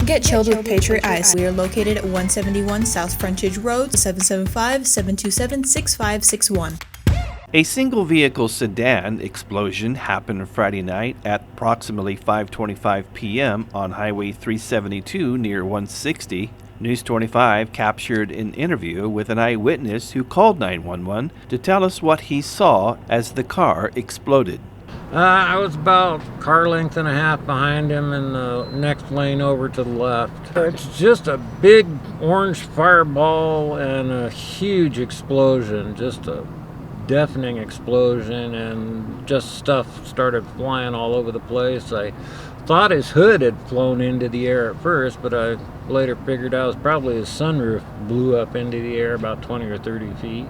Get chilled with Patriot Ice. We are located at 171 South Frontage Road, 775-727-6561. A single vehicle sedan explosion happened Friday night at approximately 5:25 p.m. on Highway 372 near 160. News 25 captured an interview with an eyewitness who called 911 to tell us what he saw as the car exploded. I was about car length and a half behind him in the next lane over to the left. It's just a big orange fireball and a huge explosion, just a deafening explosion, and just stuff started flying all over the place. I thought his hood had flown into the air at first, but I later figured out it was probably his sunroof blew up into the air about 20 or 30 feet.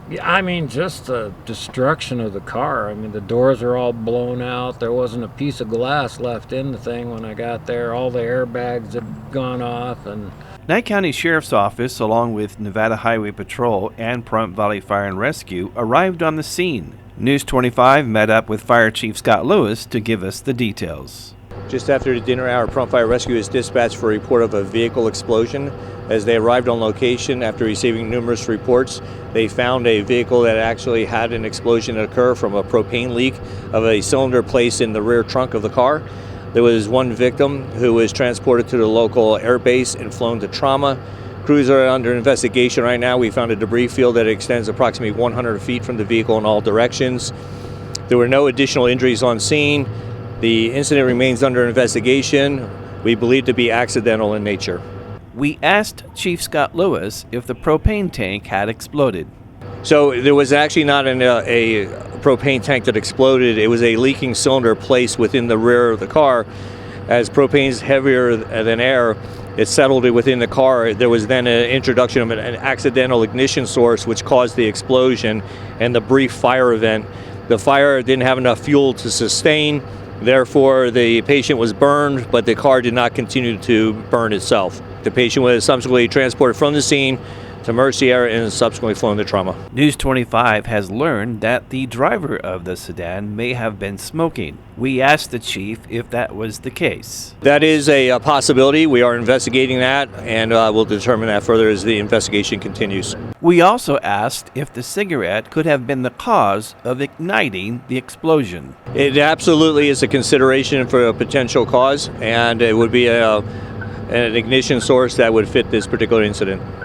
Yeah, I mean, just the destruction of the car. I mean, the doors are all blown out. There wasn't a piece of glass left in the thing when I got there. All the airbags had gone off. And Nye County Sheriff's Office, along with Nevada Highway Patrol and Pahrump Valley Fire and Rescue, arrived on the scene. News 25 met up with Fire Chief Scott Lewis to give us the details. Just after the dinner hour, Pahrump Fire Rescue is dispatched for a report of a vehicle explosion. As they arrived on location after receiving numerous reports, they found a vehicle that actually had an explosion occur from a propane leak of a cylinder placed in the rear trunk of the car. There was one victim who was transported to the local air base and flown to trauma. Crews are under investigation right now. We found a debris field that extends approximately 100 feet from the vehicle in all directions. There were no additional injuries on scene. The incident remains under investigation. We believe to be accidental in nature. We asked Chief Scott Lewis if the propane tank had exploded. So there was actually not a propane tank that exploded. It was a leaking cylinder placed within the rear of the car. As propane is heavier than air, it settled within the car. There was then an introduction of an accidental ignition source which caused the explosion and the brief fire event. The fire didn't have enough fuel to sustain. Therefore, the patient was burned, but the car did not continue to burn itself. The patient was subsequently transported from the scene to Mercy area and subsequently flown to trauma. News 25 has learned that the driver of the sedan may have been smoking. We asked the chief if that was the case. That is a possibility. We are investigating that, and we'll determine that further as the investigation continues. We also asked if the cigarette could have been the cause of igniting the explosion. It absolutely is a consideration for a potential cause, and it would be an ignition source that would fit this particular incident.